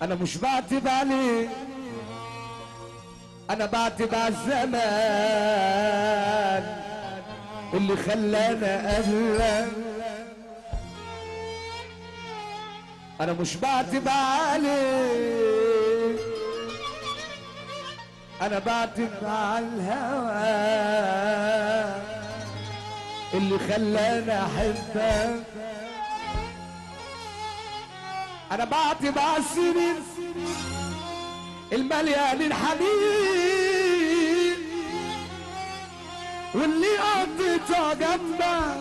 انا مش بعتب عليه، انا بعتب على الزمان اللي خلانا قبلك. انا مش بعتب عليه، انا بعتب على الهوى اللي خلانا احبك. انا بعتب على السنين المليان الحنين واللي قضيتها جنبك.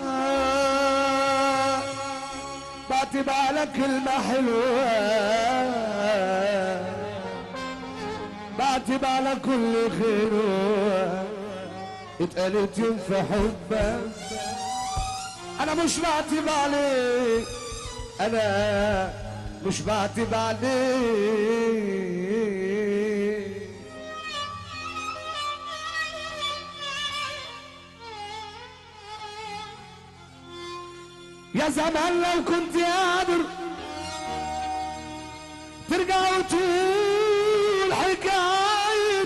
بعتب على كلمة حلوة، بعتب على كل خير اتقالت يوم في حبك. انا مش بعتب عليك، انا مش بعتب عليك. يا زمان لو كنت قادر ترجع وتقول حكاية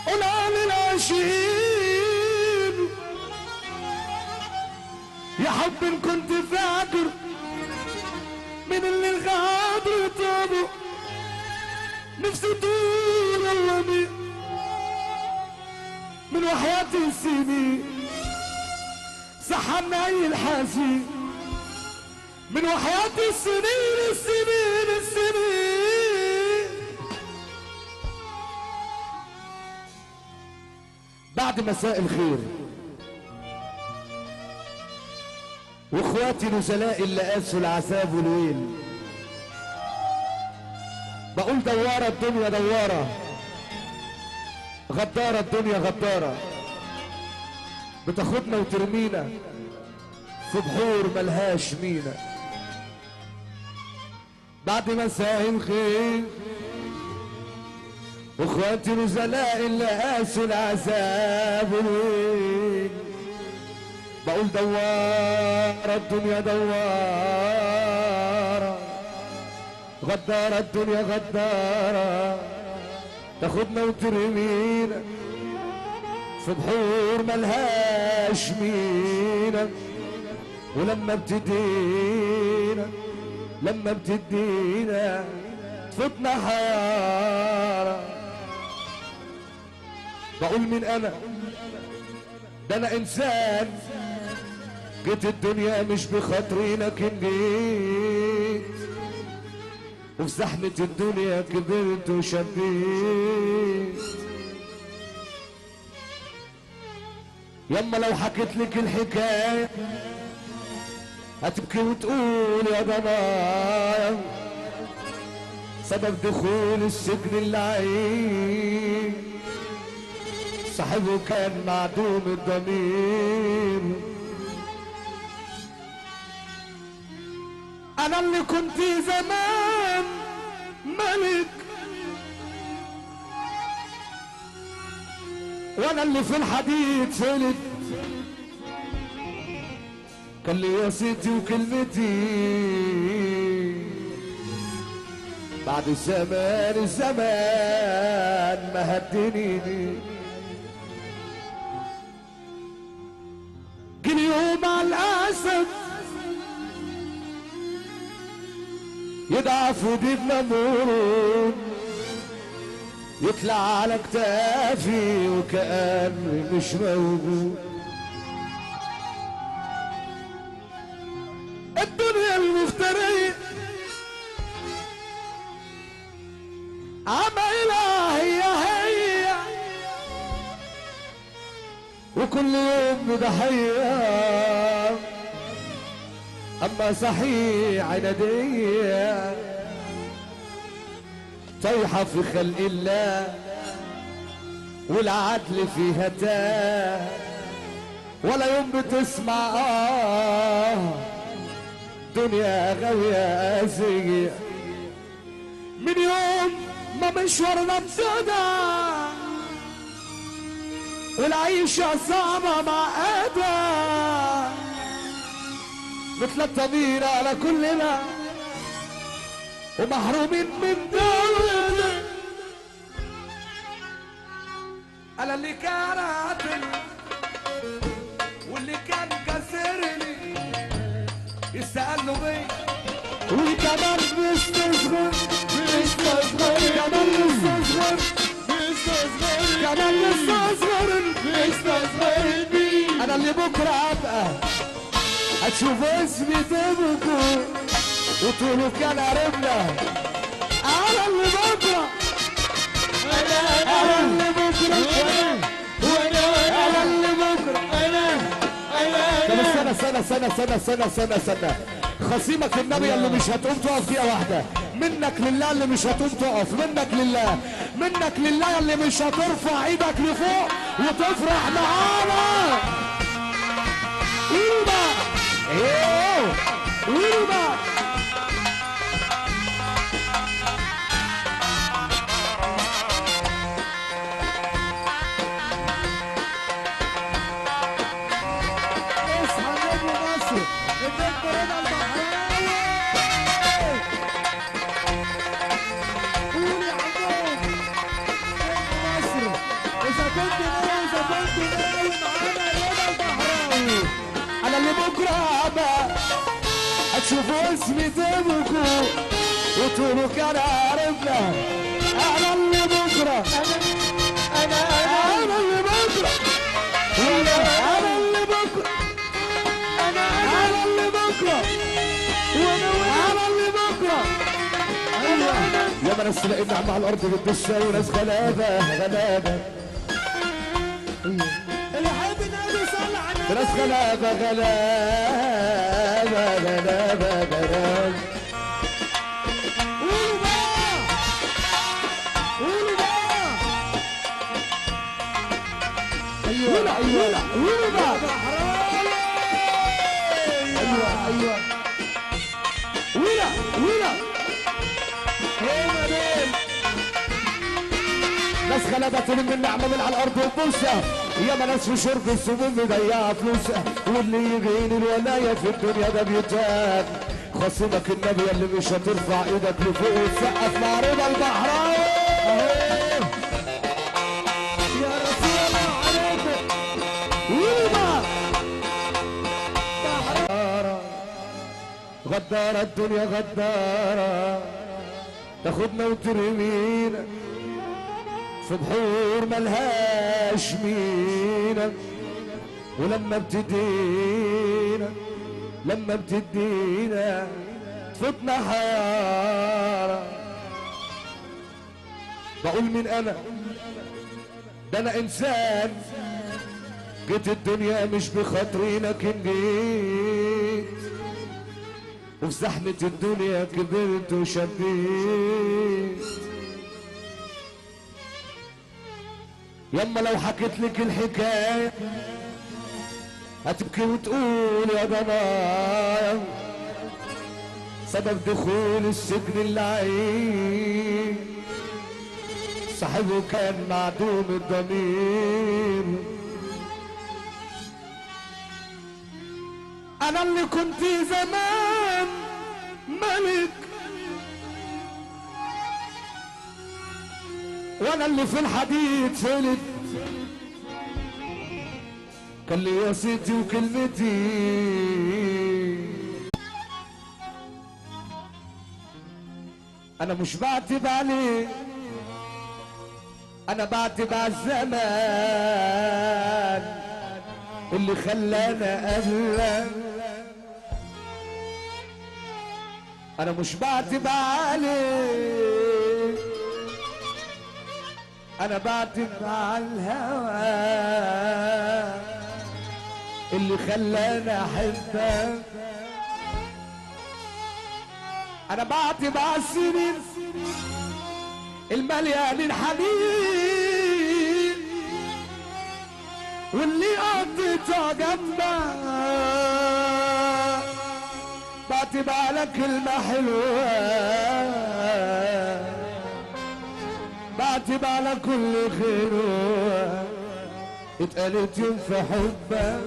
قولها للعاشقين. يا حب ان كنت فاكر من اللي الغادر طابوا نفسي طول الله بيه من وحياة السنين صحنا اي الحزين من وحياة السنين السنين السنين. بعد مساء الخير واخواتي نزلاء اللي قاسوا العذاب والويل، بقول دوارة الدنيا دوارة، غدارة الدنيا غدارة، بتاخدنا وترمينا في بحور ملهاش مينا. بعد مساء الخير واخواتي نزلاء اللي قاسوا العذاب والويل، بقول دوارة الدنيا دوارة، غدارة الدنيا غدارة، تاخدنا وترمينا في بحور ملهاش مينا. ولما بتدينا لما بتدينا تفوتنا حيارة. بقول مين انا؟ ده انا انسان جيت الدنيا مش بخاطري لكن جيت وفي زحمة الدنيا كبرت وشبيت. يما لو حكيت لك الحكاية هتبكي وتقول يا ضنايا سبب دخول السجن اللعين صاحبه كان معدوم الضمير. انا اللي كنت زمان ملك وانا اللي في الحديد فلت، كان لي وصيتي وكلمتي بعد الزمان ما هدنيني. جه يوم على الاسد يضعف وديب نمور يطلع على كتافي وكأني مش موجود. الدنيا المفترية عمايلها هي وكل يوم ضحية، اما صحيح عنادية طايحة في خلق الله والعدل فيها تاه، ولا يوم بتسمع دنيا غاوية قاسية. من يوم ما مشوارنا ابتدى والعيشة صعبة معقدة مثل الطبيعة على كلنا ومحرومين من دولتي. انا اللي كان عاتل واللي كان كسرني يستقلوا بي، وكمان بيستصغر كمان بيستصغر كمان بيستصغر بي. انا اللي بكره ابقى هتشوف اسمي تبكوا وتقولوا كان قريبنا. انا اللي بكره انا اللي بكره انا اللي بكره طب استنى خصيمك النبي اللي مش هتقوم تقف فيها واحده، منك لله اللي مش هتقوم تقف، منك لله اللي مش هترفع ايدك لفوق وتفرح معانا. قولوا بقى قولوا بقى هتشوفوا اسمي تبكوا وتقولوا كان عرفنا. انا اللي بكره انا اللي بكره انا اللي بكره انا اللي بكره انا اللي بكره. يا ناس لقينا على الارض بالدشه وناس غلابه اللي حابب النبي صلى على النبي. ناس غلابه قولوا بقى قولوا بقى ايوه قولوا بقى ايوه ولا ناس غلابة من النعمة من على الأرض وبوسة. ياما ناس في شرب السموم مضيعة فلوسها، واللي يغين الولاية في الدنيا ده بيتان. خصمك النبي اللي مش هترفع ايدك لفوق وتسقف مع رضا البحراوي. يا رسول الله عليكم ويبا غدارة الدنيا غدارة، تاخدنا وترمينا في بحور ملهاش مينا. ولما بتدينا تفوتنا حيارة. بقول مين انا؟ ده انا انسان جيت الدنيا مش بخاطري لكن جيت، وفي زحمة الدنيا كبرت وشبيت. يما لو حكيت لك الحكاية هتبكي وتقول يا ضنايا، سبب دخول السجن اللعين صاحبه كان معدوم الضمير. انا اللي كنت زمان ملك، وانا اللي في الحديد فلت، كان لي يا سيدي وكلمتي. انا مش بعتب عليه، انا بعتب على الزمان اللي خلانا قبلك. انا مش بعتب عليه، انا بعتب على الهوى اللي خلانا احبك. انا بعتب على السنين المليان الحنين واللي قضيتها جنبك. بعتب على كلمة حلوة، بعتب على كل خير اتقالت يوم في حبك.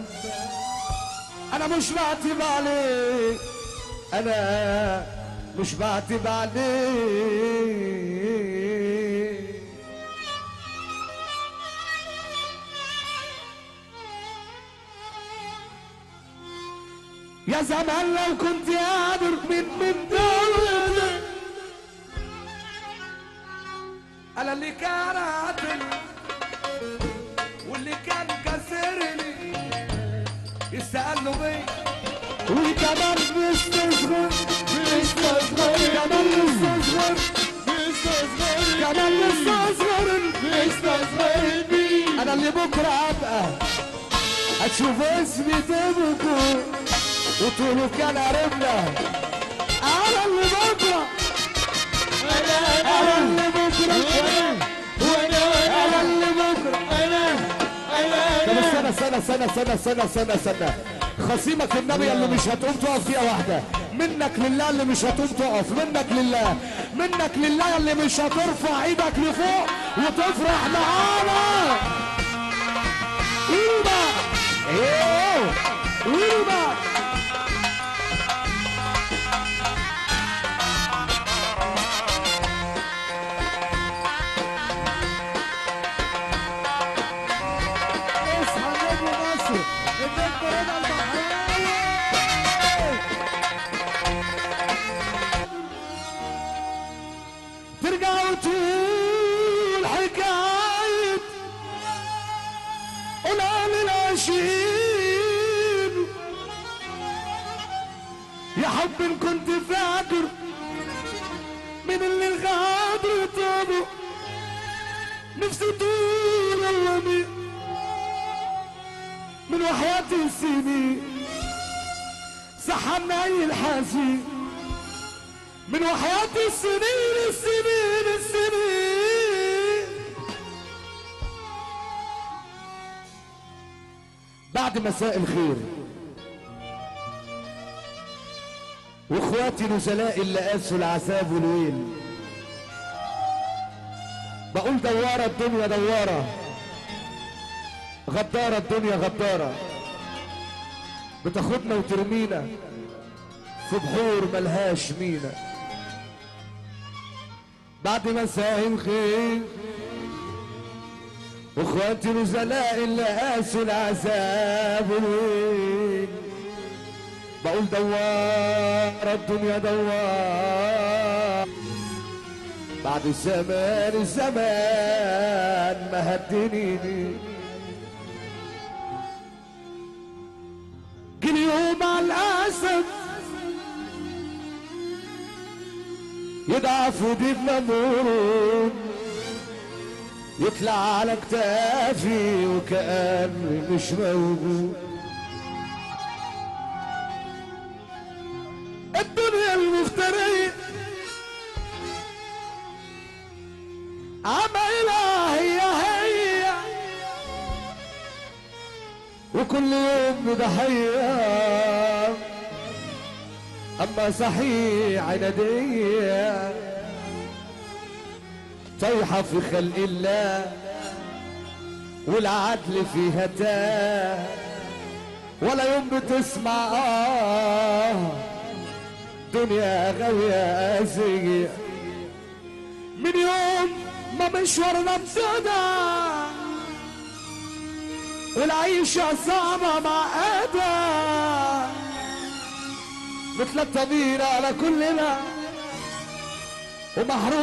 انا مش بعتب عليك، انا مش بعتب عليه. يا زمان لو كنت قادر من دول انا اللي كان عادل واللي كان كسرني يستقل له بيه وكمان مستصغر كمان مستصغر كمان مستصغر بيه. انا اللي بكره ابقى هتشوف اسمي تبكوا وتقولوا كان قربنا. انا اللي بكره انا اللي بكره انا اللي بكره طب استنى خصيمك النبي اللي مش هتقوم تقف فيها واحده. منك لله اللي مش هتقوم تقف، منك لله اللي مش هترفع ايدك لفوق وتفرح معانا. قولوا ترجعوا تقول حكاية قولها للعشيق يا حب إن كنت فاكر من اللي الغدر طابه نفسي طول الله من وحياة السنين سحبنا أي الحزين من وحياة السنين بعد مساء الخير واخواتي نزلاء اللي قاسوا العذاب والويل بقول دوارة الدنيا دوارة غدارة الدنيا غدارة بتاخدنا وترمينا في بحور ملهاش مينا. بعد مساء الخير واخواتي نزلاء اللي قاسوا العذاب والويل بقول دوار الدنيا دوار بعد الزمان ما هدنيني جه اليوم على الاسف يضعف وديب ممرون يطلع على كتافي وكأني مش موجود. الدنيا المفترية عمايلها هي وكل يوم ضحية اما صحيح عنادية طيحة في خلق الله والعدل فيها تاه ولا يوم بتسمع دنيا غاوية قاسية. من يوم ما مشوارنا ابتدى والعيشة صعبة معقدة مثل الطبيعة على كلنا ومحروم